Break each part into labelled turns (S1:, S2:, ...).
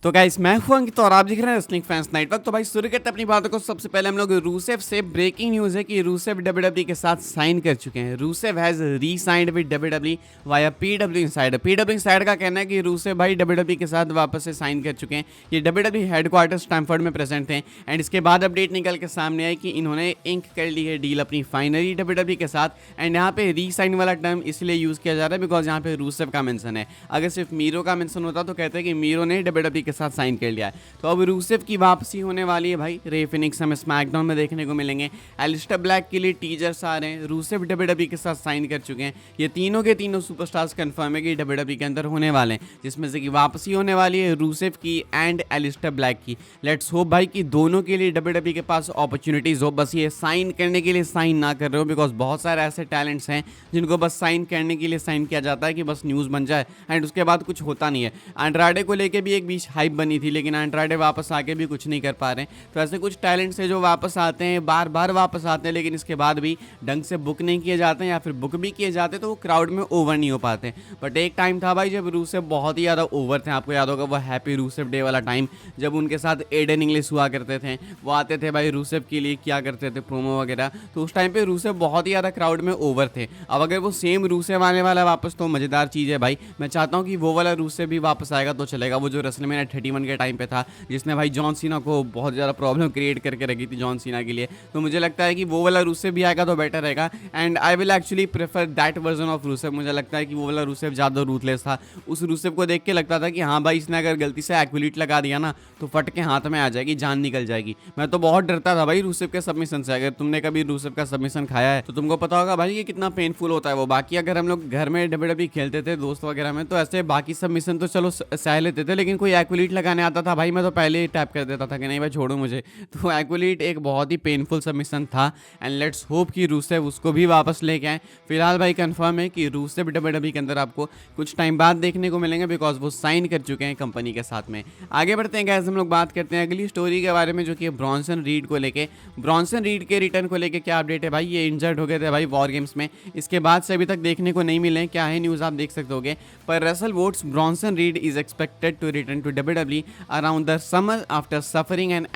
S1: तो गाइस मैं हूं अंकित और आप देख रहे हैं रेसलिंग फैंस नेटवर्क। तो भाई शुरू करते हैं अपनी बातों को। सबसे पहले हम लोग रूसेव से ब्रेकिंग न्यूज़ है कि रूसेव डब्ल्यूडब्ल्यूई के साथ साइन कर चुके हैं। Rusev has re signed with WWE via PW insider. PW insider का कहना है कि रूसेव भाई डब्ल्यूडब्ल्यूई के साथ वापस से साइन कर चुके हैं। ये डब्ल्यूडब्ल्यूई हेडक्वार्टर स्टैमफोर्ड में प्रेजेंट थे एंड इसके बाद अपडेट निकल के सामने आई कि इन्होंने इंक कर ली है डील अपनी फाइनली डब्ल्यूडब्ल्यूई के साथ। एंड यहाँ पे री साइन वाला टर्म इसलिए यूज़ किया जा रहा है बिकॉज यहाँ पे रूसेव का मेंशन है। अगर सिर्फ मीरो का मेंशन होता तो कहते हैं कि मीरो ने डब्ल्यूडब्ल्यूई के साथ साइन कर लिया। तो अब रूसेव की वापसी होने वाली है भाई। रे फिनिक्स हमें स्मैकडाउन में देखने को मिलेंगे। एलिस्टर ब्लैक के लिए टीजर्स आ रहे हैं। रूसेव डब्ल्यूडब्ल्यूई के साथ साइन कर चुके हैं। ये तीनों के तीनों सुपरस्टार्स कंफर्म है कि डब्ल्यूडब्ल्यूई के अंदर होने वाले हैं, जिसमें से कि वापसी होने वाली है रूसेव की एंड एलिस्टर ब्लैक की। लेट्स होप भाई कि दोनों के लिए डब्ल्यूडब्ल्यूई के पास अपॉर्चुनिटीज हो। बस ये साइन करने के लिए साइन ना कर रहे हो, बिकॉज बहुत सारे ऐसे टैलेंट्स हैं जिनको बस साइन करने के लिए साइन किया जाता है कि बस न्यूज़ बन जाए एंड उसके बाद कुछ होता नहीं है। एंड्राडे को लेके भी एक बीच हाइप बनी थी, लेकिन एंड्राडे वापस आके भी कुछ नहीं कर पा रहे हैं। तो ऐसे कुछ टैलेंट्स हैं जो वापस आते हैं, बार बार वापस आते हैं, लेकिन इसके बाद भी ढंग से बुक नहीं किए जाते हैं, या फिर बुक भी किए जाते तो वो क्राउड में ओवर नहीं हो पाते। बट एक टाइम था भाई जब रूसेव बहुत ही ज़्यादा ओवर थे। आपको याद होगा वो हैप्पी रूसेव डे वाला टाइम, जब उनके साथ एडन इंग्लिश हुआ करते थे। वो आते थे भाई रूसेव के लिए क्या करते थे प्रोमो वगैरह। तो उस टाइम पे रूसेव बहुत ही ज़्यादा क्राउड में ओवर थे। अब अगर वो सेम रूसेव आने वाला वापस तो मज़ेदार चीज़ है भाई। मैं चाहता हूँ कि वो वाला रूसेव भी वापस आएगा तो चलेगा, वो जो रेसलमेनिया 31 के टाइम पे था, जिसने भाई जॉन सीना को बहुत ज़्यादा प्रॉब्लम क्रिएट करके रखी थी जॉन सीना के लिए। तो मुझे लगता है कि वो वाला रूसेव भी आएगा तो बेटर रहेगा। And I will actually prefer that version of Rusev. मुझे लगता है कि वो वाला रूसेव ज़्यादा रूथलेस था। उस रूसेव को देख के लगता था कि हाँ भाई इसने अगर गलती से एक्विलिट लगा दिया ना तो फट के हाथ में आ जाएगी, जान निकल जाएगी। मैं तो बहुत डरता था भाई रूसेव के सबमिशन से। अगर तुमने कभी रूसेव का सबमिशन खाया है तो तुमको पता होगा भाई ये कितना पेनफुल होता है वो। बाकी अगर हम लोग घर में डब्ल्यूडब्ल्यूई खेलते थे दोस्त वगैरह में तो ऐसे बाकी सबमिशन तो चलो सह लेते थे, लेकिन कोई एक्विलिट लगाने आता था भाई मैं तो पहले ही टैप कर देता था कि नहीं भाई छोड़ो मुझे। तो एक्विलिट एक बहुत ही पेनफुल सबमिशन था एंड लेट्स होप कि रूसेव उसको भी वापस लेके आए। फिलहाल भाई कंफर्म है कि रूसेव डब्ल्यूडब्ल्यूई के अंदर आपको कुछ टाइम बाद देखने को मिलेंगे बिकॉज वो साइन कर चुके हैं कंपनी के साथ में। आगे बढ़ते हैं गाइस, हम लोग बात करते हैं अगली स्टोरी के बारे में जो कि ब्रॉन्सन रीड को लेके। ब्रॉन्सन रीड के रिटर्न को लेके क्या अपडेट है भाई। ये इंजर्ड हो गए थे भाई वॉर गेम्स में, इसके बाद से अभी तक देखने को नहीं मिले। क्या है न्यूज़ आप देख सकते होगे। पर Russell votes Bronson Reed is expected to return to WWE around the summer after suffering an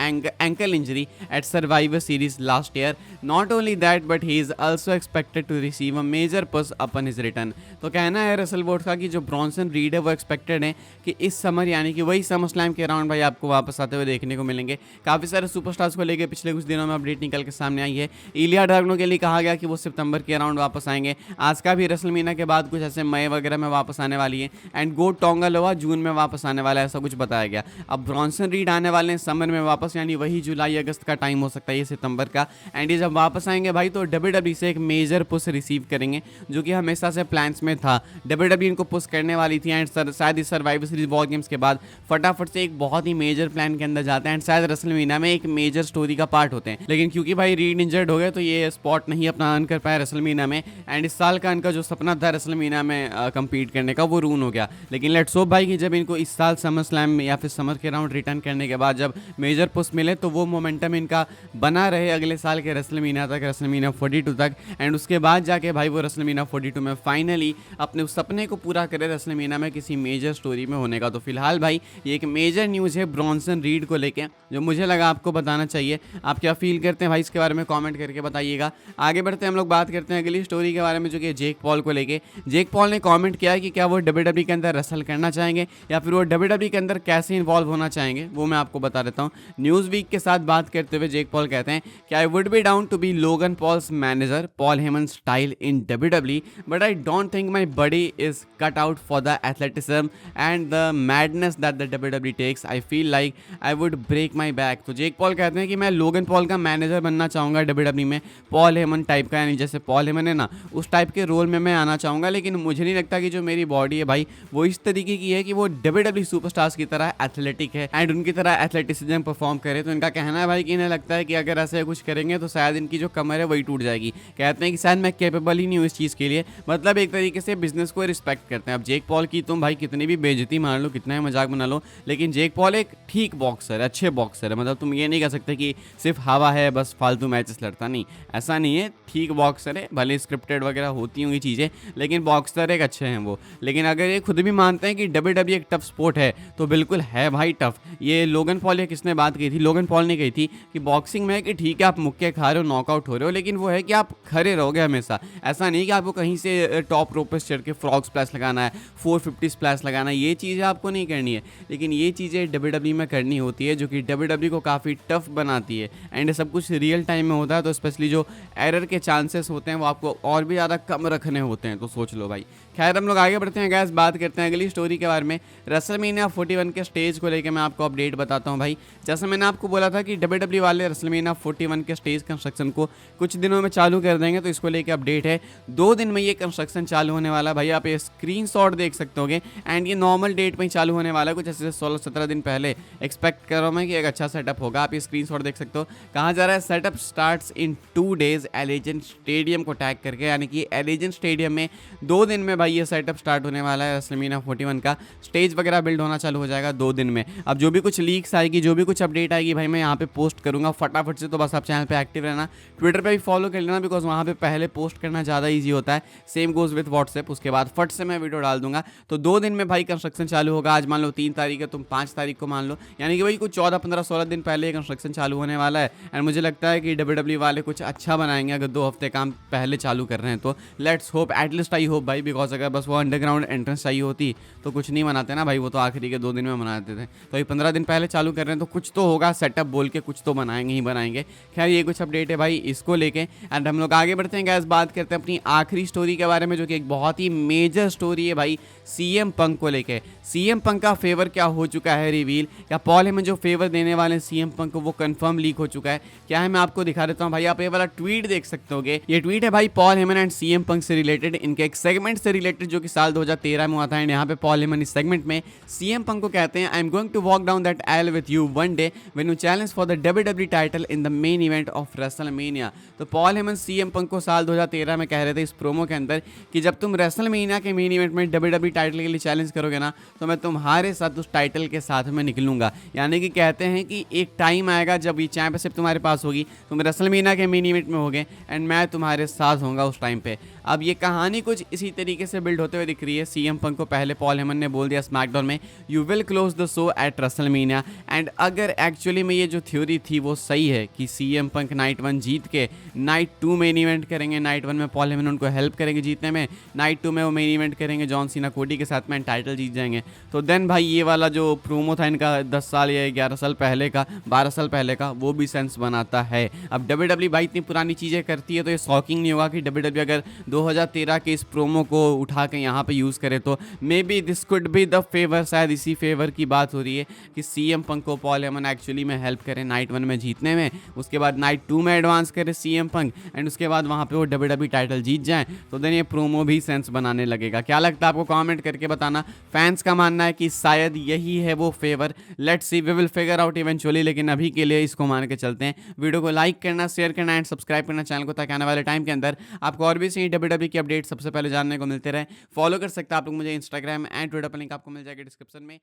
S1: ankle injury at Survivor Series last year. Not only that, but he is also expected to receive a major push upon his return. तो कहना है Russell votes का कि जो Bronson read है वो expected है कि इस समर यानी कि वही समर स्लैम के अराउंड भाई आपको वापस आते हुए देखने को मिलेंगे। काफ़ी सारे सुपरस्टार्स को लेकर पिछले कुछ दिनों में अपडेट निकल के सामने आई है। इलिया ड्रैगनो के लिए कहा गया कि वो सितंबर के अराउंड वापस आएंगे। आज का भी रेसलमेनिया के बाद कुछ ऐसे मई वगैरह में वापस आने वाली है। एंड गोट टोंगालोवा जून में वापस आने वाला है, ऐसा कुछ बताया गया। अब ब्रॉन्सन रीड आने वाले हैं समर में वापस, यानी वही जुलाई अगस्त का टाइम हो सकता है ये सितंबर का। एंड ये जब वापस आएंगे भाई तो डब्ल्यूडब्ल्यूई से एक मेजर पुश रिसीव करेंगे, जो कि हमेशा से प्लान्स में था। डब्ल्यूडब्ल्यूई इनको पुश करने वाली थी एंड शायद इस सर्वाइवर सीरीज वॉर गेम्स के बाद फटाफट से एक बहुत ही मेजर प्लान के अंदर जाते हैं एंड शायद रेसलमेनिया में एक मेजर स्टोरी का पार्ट होते हैं। लेकिन क्योंकि भाई रीड इंजर्ड हो गए तो ये स्पॉट नहीं अपना अर्न कर पाया रेसलमेनिया में। एंड इस साल का इनका जो सपना था रेसलमेनिया में कम्पीट करने का वो रून हो गया। लेकिन लेट्स होप भाई कि जब इनको इस साल समर स्लैम या फिर समर के राउंड रिटर्न करने के बाद जब मेजर पुश मिले तो वो मोमेंटम इनका बना रहे अगले साल के रेसलमेनिया तक, रेसलमेनिया 42 तक। एंड उसके बाद जाके भाई वो रेसलमेनिया 42 में फाइनली अपने उस सपने को पूरा करे रेसलमेनिया में किसी मेजर स्टोरी में होने का। तो फिलहाल भाई ये एक मेजर न्यूज़ है ब्रॉन्सन रीड को लेके, जो मुझे लगा आपको बताना चाहिए। आप क्या फील करते हैं भाई इसके बारे में कॉमेंट करके बताइएगा। आगे बढ़ते हैं, हम लोग बात करते हैं अगली स्टोरी के बारे में जो कि जेक पॉल को लेके। जेक पॉल ने कॉमेंट किया है कि क्या वो डब्ल्यूडब्ल्यूई के अंदर रेसल करना चाहेंगे या फिर वो डब्ल्यूडब्ल्यूई के अंदर कैसे इन्वॉल्व होना चाहेंगे, वो मैं आपको बता देता हूँ। न्यूज़ वीक के साथ बात करते हुए जेक पॉल कहते हैं कि I would be down to be Logan Paul's manager Paul Heyman style in WWE, but I don't think my body is cut out for the athleticism and the madness that the WWE takes. I feel like I would break my back. तो Jake Paul कहते हैं कि मैं Logan Paul का manager बनना चाहूँगा WWE में, Paul Heyman type का, यानी जैसे पॉल हेमन है ना उस टाइप के रोल में मैं आना चाहूँगा। लेकिन मुझे नहीं लगता कि जो मेरी बॉडी है भाई वो इस तरीके की है कि वो डब्ल्यूडब्ल्यूई सुपरस्टार्स की तरह एथलेटिक है एंड उनकी तरह एथलेटिसिज्म परफॉर्म करे। तो इनका कहना है भाई कि इन्हें लगता है कि अगर ऐसे कुछ करेंगे तो शायद इनकी जो कमर है वही टूट जाएगी। कहते हैं कि शायद मैं कैपेबल ही नहीं हूँ इस चीज़ के लिए। मतलब एक तरीके से बिजनेस को रिस्पेक्ट करते हैं। अब जेक पॉल की तुम भाई कितनी भी बेइज्जती मार लो, कितना ही मजाक बना लो, लेकिन जेक पॉल एक ठीक बॉक्सर है, अच्छे बॉक्सर है। मतलब तुम ये नहीं कह सकते कि सिर्फ हवा है बस फालतू मैचेस लड़ता, नहीं, ऐसा नहीं है। ठीक बॉक्सर है, भले स्क्रिप्टेड वगैरह होती होंगी चीज़ें, लेकिन बॉक्सर एक अच्छे हैं वो। लेकिन अगर ये खुद भी मानते हैं कि डब्ल्यूडब्ल्यूई एक टफ स्पोर्ट है तो बिल्कुल है भाई टफ। ये लोगन पॉल या किसने बात की थी, लोगन पॉल ने कही थी कि बॉक्सिंग में है कि ठीक है आप मुक्के खा रहे हो, नॉकआउट हो रहे हो, लेकिन वो है कि आप खड़े रहोगे हमेशा। ऐसा नहीं कि आपको कहीं से टॉप रोप पे चढ़ के फ्रॉग स्प्लैश लगाना है, 450 स्प्लैश लगाना है, ये चीज़ें आपको नहीं करनी है। लेकिन ये चीज़ें डब्ल्यूडब्ल्यू में करनी होती है, जो कि डब्ल्यूडब्ल्यू को काफ़ी टफ बनाती है। एंड सब कुछ रियल टाइम में होता है, तो स्पेशली जो एरर के चांसेस होते हैं वो आपको और भी ज़्यादा कम रखने होते हैं। तो सोच लो भाई। खैर हम लोग आगे बढ़ते हैं गैस, बात करते हैं अगली स्टोरी के बारे में। रेसलमेनिया 41 के स्टेज को लेकर मैं आपको अपडेट बताता हूं भाई। जैसे मैंने आपको बोला था कि डब्ल्यूडब्ल्यू वाले रेसलमेनिया 41 के स्टेज कंस्ट्रक्शन को कुछ दिनों में चालू कर देंगे, तो इसको लेकर अपडेट है। 2 दिन में ये कंस्ट्रक्शन चालू होने वाला है भाई। आप ये स्क्रीनशॉट देख सकते होगे। एंड ये नॉर्मल डेट में ही चालू होने वाला है, कुछ ऐसे 16-17 दिन पहले एक्सपेक्ट कर रहा हूँ मैं कि एक अच्छा सेटअप होगा। आप ये स्क्रीनशॉट देख सकते हो। कहा जा रहा है setup starts in 2 days एलिजेंट stadium को टैग करके, यानी कि एलिजेंट स्टेडियम में 2 दिन में भाई ये सेटअप स्टार्ट होने वाला है। रेसलमेनिया 41 का स्टेज वगैरह बिल्ड होना चालू हो जाएगा 2 दिन में। अब जो भी कुछ लीक्स आएगी, जो भी कुछ अपडेट आएगी भाई, मैं यहाँ पे पोस्ट करूंगा फटाफट से। तो बस आप चैनल पे एक्टिव रहना, ट्विटर पे भी फॉलो कर लेना, बिकॉज वहाँ पे पहले पोस्ट करना ज़्यादा ईजी होता है। सेम गोज विथ व्हाट्सएप, उसके बाद फट से मैं वीडियो डाल दूंगा। तो 2 दिन में भाई कंस्ट्रक्शन चालू होगा। आज मान लो 3 तारीख है, तुम 5 तारीख को मान लो, यानी कि भाई कुछ 14, 15, 16 दिन पहले कंस्ट्रक्शन चालू होने वाला है। एंड मुझे लगता है कि डब्ल्यूडब्ल्यू वाले कुछ अच्छा बनाएंगे अगर 2 हफ्ते काम पहले चालू कर रहे हैं तो। Let's hope, at least I hope भाई, बिकॉज अगर बस वो अंडरग्राउंड एंट्रेंस चाहिए होती तो कुछ नहीं बनाते ना भाई, वो तो आखिरी के 2 दिन में बना देते थे। तो ये 15 दिन पहले चालू कर रहे हैं तो कुछ तो होगा, सेटअप बोल के कुछ तो बनाएंगे ही बनाएंगे। खैर ये कुछ अपडेट है भाई इसको लेके। एंड हम लोग आगे बढ़ते हैं गैस, बात करते हैं अपनी आखिरी स्टोरी के बारे में, जो कि एक बहुत ही मेजर स्टोरी है भाई सीएम पंक को लेके। सीएम पंक का फेवर क्या हो चुका है रिवील, या पॉल हेमन जो फेवर देने वाले हैं सीएम पंक को वो कंफर्म लीक हो चुका है। क्या है मैं आपको दिखा देता हूँ भाई। आप ये वाला ट्वीट देख सकते होगे। ये ट्वीट है भाई Paul Heyman and CM Punk से रिलेटेड, इनके एक सेगमेंट से रिलेटेड जो कि साल 2013 में हुआ था। एंड यहाँ पे पॉल हेमन इस सेगमेंट में सीएम पंक को कहते हैं, I am going to walk down that aisle with you one day when you challenge for the WW title in the main event of WrestleMania. तो Paul Heyman CM Punk को साल 2013 में कह रहे थे इस प्रोमो के अंदर कि जब तुम रेसलमेनिया के मेन इवेंट में डब्ल्यूडब्ल्यू टाइटल के लिए चैलेंज करोगे ना, तो मैं तुम्हारे साथ उस टाइटल के साथ में निकलूंगा। यानी कि कहते हैं कि एक टाइम आएगा जब ये चैंपियनशिप तुम्हारे पास होगी, तुम रेसलमेनिया के मेन इवेंट में होगे एंड मैं तुम्हारे साथ होऊंगा उस टाइम पे। अब ये कहानी कुछ इसी तरीके से बिल्ड होते हुए दिख रही है। सीएम पंक को पहले पॉल हेमन ने बोल दिया स्मैकडाउन में, you will close the show at WrestleMania. And अगर एक्चुअली में ये जो थ्योरी थी वो सही है कि सीएम पंक नाइट 1 जीत के नाइट 2 मेन इवेंट करेंगे, नाइट 1 में पॉल हेमन उनको हेल्प करेंगे जीतने में, नाइट 2 में वो मेन इवेंट करेंगे जॉन सीना कोडी के साथ में, टाइटल जीत जाएंगे, तो देन भाई ये वाला जो प्रोमो था इनका 10 साल या 11 साल पहले का, 12 साल पहले का, वो भी सेंस बनाता है। अब डब्ल्यूडब्ल्यू भाई इतनी पुरानी चीज़ें करती है तो ये शॉकिंग नहीं होगा कि डब्ल्यूडब्ल्यू अगर 2013 के इस प्रोमो को उठा के यहाँ पे यूज़ करे तो may be this could be the favour. शायद इसी फेवर की बात हो रही है कि सीएम पंक को पॉल हेमन एक्चुअली में हेल्प करे नाइट 1 में जीतने में, उसके बाद नाइट 2 में एडवांस करे सीएम पंक, एंड उसके बाद वहाँ पे वो डब्ल्यूडब्ल्यू टाइटल जीत जाए, तो देन ये प्रोमो भी सेंस बनाने लगेगा। क्या लगता है आपको, कमेंट करके बताना। फैंस का मानना है कि शायद यही है वो favour. Let's see, we will figure out eventually, लेकिन अभी के लिए इसको मान के चलते हैं। वीडियो को लाइक करना, शेयर करना एंड सब्सक्राइब करना चैनल को, ताकि आने वाले टाइम के अंदर आपको और भी सही डब्ल्यूडब्ल्यू की अपडेट सबसे पहले जानने को मिलते रहे। फॉलो कर सकते हैं आप लोग मुझे इंस्टाग्राम एंड ट्विटर पर, लिंक आपको मिल जाएगा डिस्क्रिप्शन में।